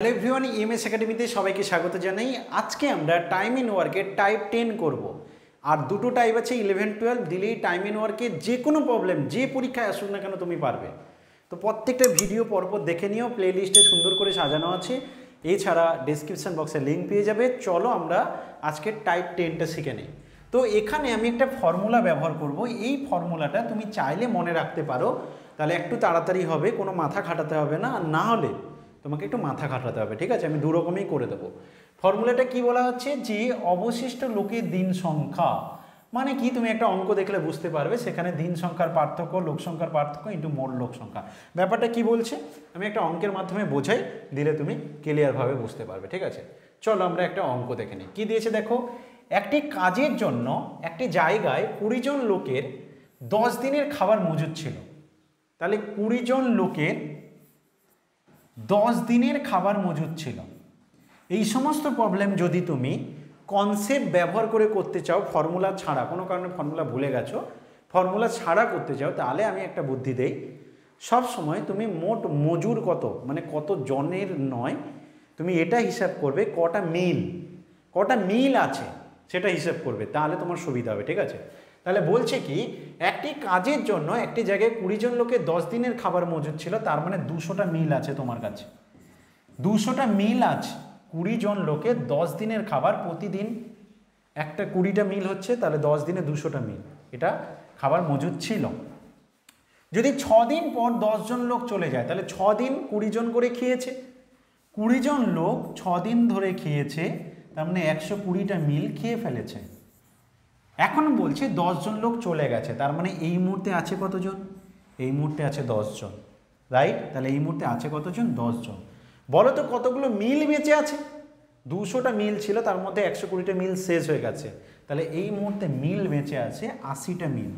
Hello everyone, EMS একাডেমিতে সবাইকে স্বাগত জানাই। আজকে আমরা টাইম ইন ওয়ার্কের টাইপ 10 করব। আর দুটো টাইপ আছে, 11-12 দিলেই টাইম ইন ওয়ার্কে যে কোনো প্রবলেম যে পরীক্ষায় আসুক না কেন তুমি পারবে। তো প্রত্যেকটা ভিডিও পরপর দেখে নিও, প্লে লিস্টে সুন্দর করে সাজানো আছে। এছাড়া ডেসক্রিপশন বক্সে লিঙ্ক পেয়ে যাবে। চলো আমরা আজকে টাইপ 10টা শিখে নিই। তো এখানে আমি একটা ফর্মুলা ব্যবহার করব। এই ফর্মুলাটা তুমি চাইলে মনে রাখতে পারো, তাহলে একটু তাড়াতাড়ি হবে, কোনো মাথা খাটাতে হবে না। না হলে তোমাকে একটু মাথা খাটাতে হবে, ঠিক আছে? আমি দু রকমই করে দেবো। ফর্মুলাটা কি বলা হচ্ছে যে অবশিষ্ট লোকের দিন সংখ্যা, মানে কি তুমি একটা অঙ্ক দেখলে বুঝতে পারবে, সেখানে দিন সংখ্যার পার্থক্য, লোক সংখ্যার পার্থক্য ইন্টু মোট লোক সংখ্যা। ব্যাপারটা কি বলছে আমি একটা অঙ্কের মাধ্যমে বোঝাই, দিলে তুমি ক্লিয়ারভাবে বুঝতে পারবে, ঠিক আছে? চলো আমরা একটা অঙ্ক দেখে নিই। কী দিয়েছে দেখো, একটি কাজের জন্য একটি জায়গায় 20 জন লোকের 10 দিনের খাবার মজুদ ছিল। তাহলে 20 জন লোকের 10 দিনের খাবার মজুদ ছিল। এই সমস্ত প্রবলেম যদি তুমি কনসেপ্ট ব্যবহার করে করতে চাও, ফর্মুলা ছাড়া, কোনো কারণে ফর্মুলা ভুলে গেছো, ফর্মুলা ছাড়া করতে চাও, তাহলে আমি একটা বুদ্ধি দেই। সব সময় তুমি মোট মজুর কত, মানে কত জনের নয়, তুমি এটা হিসাব করবে কটা মিল আছে সেটা হিসাব করবে, তাহলে তোমার সুবিধা হবে, ঠিক আছে? তাহলে বলছে কি, একটি কাজের জন্য একটি জায়গায় 20 জন লোকের 10 দিনের খাবার মজুদ ছিল, তার মানে 200টা মিল আছে তোমার কাছে। 200টা মিল আছে, 20 জন লোকের 10 দিনের খাবার, প্রতিদিন একটা 20টা মিল হচ্ছে, তাহলে 10 দিনে 200টা মিল এটা খাবার মজুদ ছিল। যদি 6 দিন পর 10 জন লোক চলে যায়, তাহলে 6 দিন 20 জন করে খেয়েছে। 20 জন লোক 6 দিন ধরে খেয়েছে, তার মানে 120টা মিল খেয়ে ফেলেছে। এখন বলছে 10 জন লোক চলে গেছে, তার মানে এই মুহূর্তে আছে কতজন? এই মুহূর্তে আছে 10 জন, রাইট? তাহলে এই মুহূর্তে আছে কতজন? 10 জন। বলো তো কতগুলো মিল বেঁচে আছে? 200টা মিল ছিল, তার মধ্যে 120টা মিল শেষ হয়ে গেছে, তাহলে এই মুহূর্তে মিল বেঁচে আছে 80টা মিল।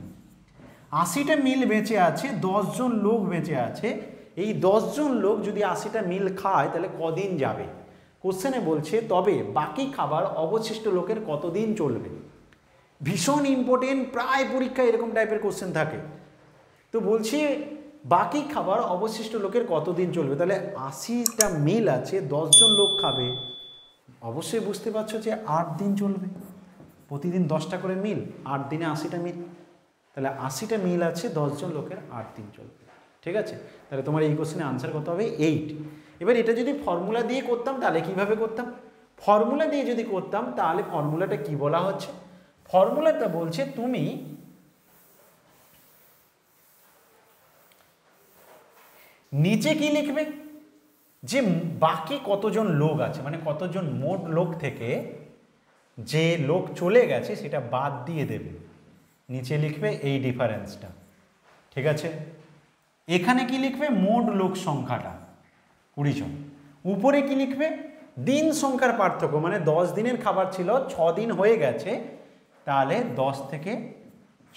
80টা মিল বেঁচে আছে, 10 জন লোক বেঁচে আছে। এই 10 জন লোক যদি 80টা মিল খায়, তাহলে কদিন যাবে? কোশ্চেনে বলছে তবে বাকি খাবার অবশিষ্ট লোকের কতদিন চলবে। ভীষণ ইম্পর্টেন্ট, প্রায় পরীক্ষায় এরকম টাইপের কোশ্চেন থাকে। তো বলছি বাকি খাবার অবশিষ্ট লোকের কতদিন চলবে, তাহলে 80টা মিল আছে, 10 জন লোক খাবে, অবশ্যই বুঝতে পারছো যে 8 দিন চলবে। প্রতিদিন 10টা করে মিল, 8 দিনে 80টা মিল, তাহলে 80টা মিল আছে, 10 জন লোকের 8 দিন চলবে, ঠিক আছে? তাহলে তোমার এই কোশ্চেনে আনসার কত হবে? 8। এবার এটা যদি ফর্মুলা দিয়ে করতাম, তাহলে কিভাবে করতাম? ফর্মুলা দিয়ে যদি করতাম, তাহলে ফর্মুলাটা কি বলা হচ্ছে? ফর্মুলাটা বলছে তুমি নিচে কি লিখবে, যে বাকি কতজন লোক আছে, মানে কতজন মোট লোক থেকে যে লোক চলে গেছে সেটা বাদ দিয়ে দেবে, নিচে লিখবে এই ডিফারেন্সটা, ঠিক আছে? এখানে কি লিখবে? মোট লোক সংখ্যাটা 20 জন। উপরে কি লিখবে? দিন সংখ্যার পার্থক্য, মানে 10 দিনের খাবার ছিল, 6 দিন হয়ে গেছে, তাহলে 10 থেকে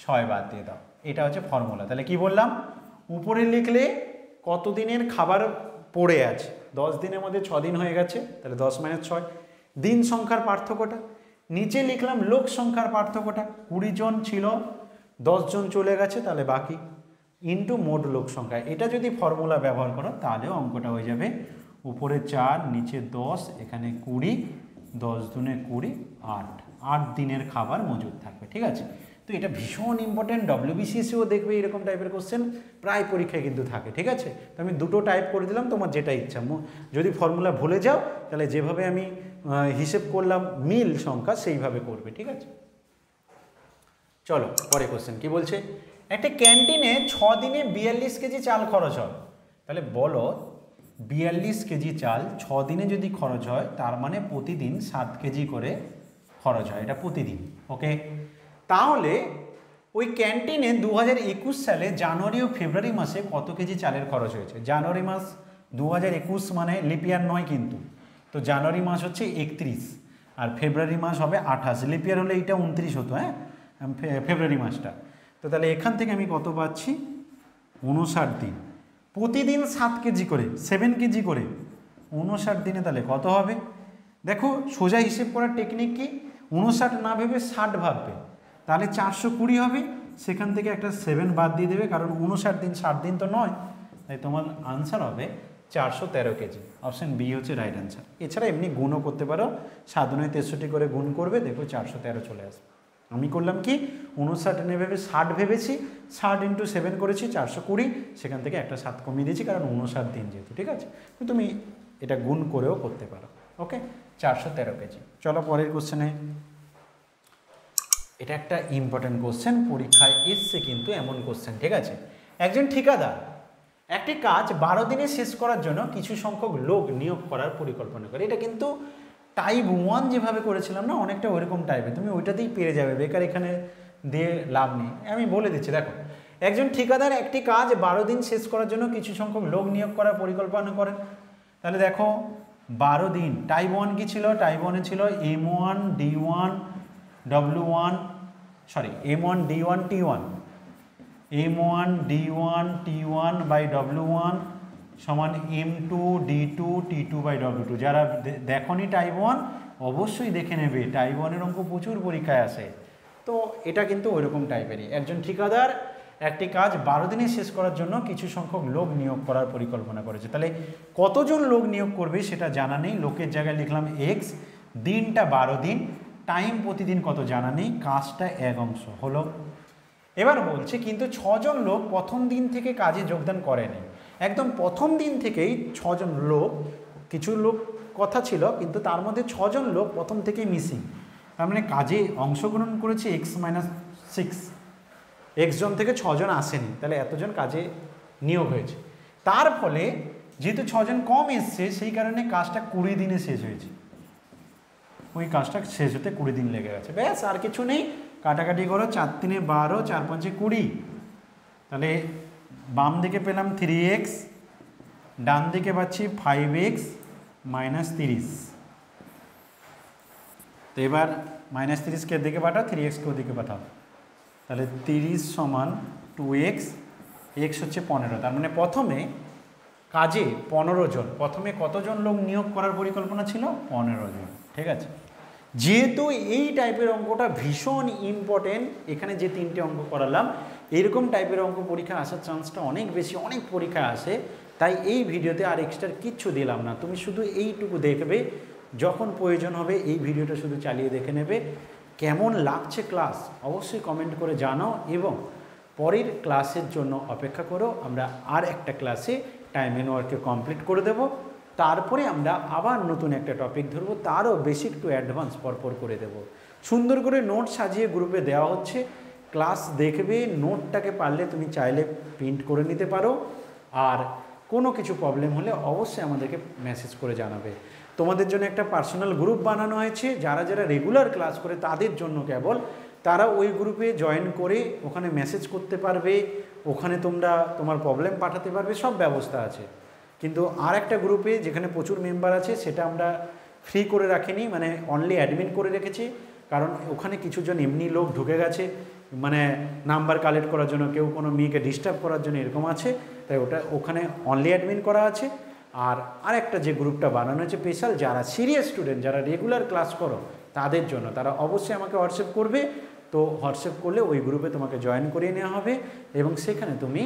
6 বাদ দিয়ে দাও। এটা হচ্ছে ফর্মুলা। তাহলে কি বললাম? উপরে লিখলে কত দিনের খাবার পড়ে আছে, 10 দিনের মধ্যে 6 দিন হয়ে গেছে, তাহলে 10 - 6, দিন সংখ্যার পার্থক্যটা। নিচে লিখলাম লোক সংখ্যার পার্থক্যটা, 20 জন ছিল, 10 জন চলে গেছে, তাহলে বাকি, ইন্টু মোট লোক সংখ্যা। এটা যদি ফর্মুলা ব্যবহার করো, তাহলেও অঙ্কটা হয়ে যাবে উপরে 4, নিচে 10, এখানে 20, 10 দুনে 20, 8 দিনের খাবার মজুদ থাকবে, ঠিক আছে? তো এটা ভীষণ ইম্পর্টেন্ট, WBCSও দেখবে এরকম টাইপের কোশ্চেন প্রায় পরীক্ষায় কিন্তু থাকে, ঠিক আছে? তো আমি দুটো টাইপ করে দিলাম, তোমার যেটা ইচ্ছা। যদি ফর্মুলা ভুলে যাও, তাহলে যেভাবে আমি হিসেব করলাম মিল সংখ্যা, সেইভাবে করবে, ঠিক আছে? চলো পরে কোশ্চেন কি বলছে। একটা ক্যান্টিনে 6 দিনে 42 কেজি চাল খরচ হয়। তাহলে বলো 42 কেজি চাল 6 দিনে যদি খরচ হয়, তার মানে প্রতিদিন 7 কেজি করে খরচ হয়, এটা প্রতিদিন, ওকে? তাহলে ওই ক্যান্টিনে 2021 সালে জানুয়ারি ও ফেব্রুয়ারি মাসে কত কেজি চালের খরচ হয়েছে? জানুয়ারি মাস 2021 মানে লিপিয়ার নয় কিন্তু, তো জানুয়ারি মাস হচ্ছে 31, আর ফেব্রুয়ারি মাস হবে 28, লিপিয়ার হলে এইটা 29 হতো, হ্যাঁ, ফেব্রুয়ারি মাসটা। তো তাহলে এখান থেকে আমি কত পাচ্ছি? 59 দিন, প্রতিদিন 7 কেজি করে, 7 কেজি করে, 59 দিনে তাহলে কত হবে? দেখো সোজা হিসেব করার টেকনিক কি, 59 না ভেবে 60 ভাববে, তাহলে 420 হবে, সেখান থেকে একটা 7 বাদ দিয়ে দেবে, কারণ 59 দিন 60 দিন তো নয়, তাই তোমার আনসার হবে 413 কেজি। অপশান বি হচ্ছে রাইট অ্যান্সার। এছাড়া এমনি গুণও করতে পারো, 7 9 63 করে গুণ করবে, দেখো 413 চলে আসবে। আমি করলাম কি 59 ভেবে 60 ভেবেছি, 60 × 7 করেছি 420, সেখান থেকে একটা 7 কমিয়ে দিয়েছি কারণ 59 দিন যেহেতু, ঠিক আছে। তো তুমি এটা গুণ করেও করতে পারো। ওকে, 413 কেজি। চলো পরের কোশ্চেনে। এটা একটা ইম্পর্টেন্ট কোশ্চেন, পরীক্ষায় এসছে কিন্তু এমন কোশ্চেন, ঠিক আছে। একজন ঠিকাদার একটি কাজ 12 দিনে শেষ করার জন্য কিছু সংখ্যক লোক নিয়োগ করার পরিকল্পনা করে। এটা কিন্তু টাইপ 1 যেভাবে করেছিলাম না, অনেকটা ওইরকম টাইপে, তুমি ওইটাতেই পেরে যাবে, বেকার এখানে দিয়ে লাভ নেই। আমি বলে দিচ্ছি, দেখো একজন ঠিকাদার একটি কাজ 12 দিন শেষ করার জন্য কিছু সংখ্যক লোক নিয়োগ করার পরিকল্পনা করেন। তাহলে দেখো 12 দিন, টাইপ 1 কি ছিল? টাইপ 1 ছিল M1 D1 W1 sorry M1 D1 T1, M1 D1 T1 by W1 সমান M2 D2 T2 by W2। যারা দেখনি টাইপ 1 অবশ্যই দেখে নেবে, টাইপ 1 এর অঙ্ক প্রচুর পরীক্ষায় আসে। তো এটা কিন্তু ওইরকম টাইপেরই। একজন ঠিকাদার একটি কাজ 12 দিনে শেষ করার জন্য কিছু সংখ্যক লোক নিয়োগ করার পরিকল্পনা করেছে। তাহলে কতজন লোক নিয়োগ করবে সেটা জানা নেই, লোকের জায়গায় লিখলাম এক্স, দিনটা 12 দিন, টাইম প্রতিদিন কত জানা নেই, কাজটা 1 অংশ হলো। এবার বলছে কিন্তু 6 জন লোক প্রথম দিন থেকে কাজে যোগদান করেনি। একদম প্রথম দিন থেকেই 6 জন লোক, কিছু লোক কথা ছিল কিন্তু তার মধ্যে 6 জন লোক প্রথম থেকেই মিসিং, তার মানে কাজে অংশগ্রহণ করেছে x-6, এক্স জন থেকে 6 জন আসেনি, তাহলে এতজন কাজে নিয়োগ হয়েছে। তার ফলে যেহেতু 6 জন কম এসছে সেই কারণে কাজটা 20 দিনে শেষ হয়েছে। ওই কাজটা শেষ হতে 20 দিন লেগে গেছে, ব্যাস আর কিছু নেই। কাটাকাটি করো, 4 3 12, 4 5 20, তাহলে বাম দিকে পেলাম 3x, ডান দিকে পাচ্ছি 5x - 30। তো এবার -30 দিকে পাঠাও, 3x ওদিকে পাঠাও, তাহলে 30 সমান 2x, x হচ্ছে 15। তার মানে প্রথমে কাজে 15 জন, প্রথমে কতজন লোক নিয়োগ করার পরিকল্পনা ছিল? 15 জন, ঠিক আছে। যেহেতু এই টাইপের অঙ্কটা ভীষণ ইম্পর্টেন্ট, এখানে যে 3টে অঙ্ক করালাম এরকম টাইপের অঙ্ক পরীক্ষা আসার চান্সটা অনেক বেশি, অনেক পরীক্ষায় আসে, তাই এই ভিডিওতে আর এক্সট্রা কিচ্ছু দিলাম না। তুমি শুধু এইটুকু দেখবে, যখন প্রয়োজন হবে এই ভিডিওটা শুধু চালিয়ে দেখে নেবে। কেমন লাগছে ক্লাস অবশ্যই কমেন্ট করে জানাও, এবং পরের ক্লাসের জন্য অপেক্ষা করো। আমরা আর একটা ক্লাসে টাইম এন্ড ওয়ার্ককে কমপ্লিট করে দেব, তারপরে আমরা আবার নতুন একটা টপিক ধরবো, তারও বেসিক টু অ্যাডভান্স পরপর করে দেব। সুন্দর করে নোট সাজিয়ে গ্রুপে দেওয়া হচ্ছে, ক্লাস দেখবে, নোটটাকে পারলে তুমি চাইলে প্রিন্ট করে নিতে পারো। আর কোনো কিছু প্রবলেম হলে অবশ্যই আমাদেরকে মেসেজ করে জানাবে। তোমাদের জন্য একটা পার্সোনাল গ্রুপ বানানো হয়েছে, যারা যারা রেগুলার ক্লাস করে তাদের জন্য কেবল, তারা ওই গ্রুপে জয়েন করে ওখানে মেসেজ করতে পারবে, ওখানে তোমরা তোমার প্রবলেম পাঠাতে পারবে, সব ব্যবস্থা আছে। কিন্তু আর একটা গ্রুপে যেখানে প্রচুর মেম্বার আছে সেটা আমরা ফ্রি করে রাখিনি, মানে অনলি অ্যাডমিন করে রেখেছি, কারণ ওখানে কিছুজন এমনি লোক ঢুকে গেছে, মানে নাম্বার কালেক্ট করার জন্য, কেউ কোনো মেয়েকে ডিস্টার্ব করার জন্য এরকম আছে, তাই ওখানে অনলি অ্যাডমিন করা আছে। আর আরেকটা যে গ্রুপটা বানানো হয়েছে স্পেশাল, যারা সিরিয়াস স্টুডেন্ট, যারা রেগুলার ক্লাস করো তাদের জন্য, তারা অবশ্যই আমাকে হোয়াটসঅ্যাপ করবে। তো হোয়াটসঅ্যাপ করলে ওই গ্রুপে তোমাকে জয়েন করিয়ে নেওয়া হবে, এবং সেখানে তুমি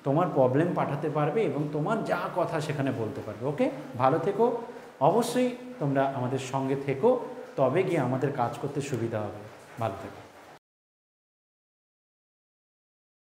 তোমার প্রবলেম পাঠাতে পারবে এবং তোমার যা কথা সেখানে বলতে পারবে। ওকে, ভালো থেকো, অবশ্যই তোমরা আমাদের সঙ্গে থেকো, তবে গিয়ে আমাদের কাজ করতে সুবিধা হবে। ভালো থেকো।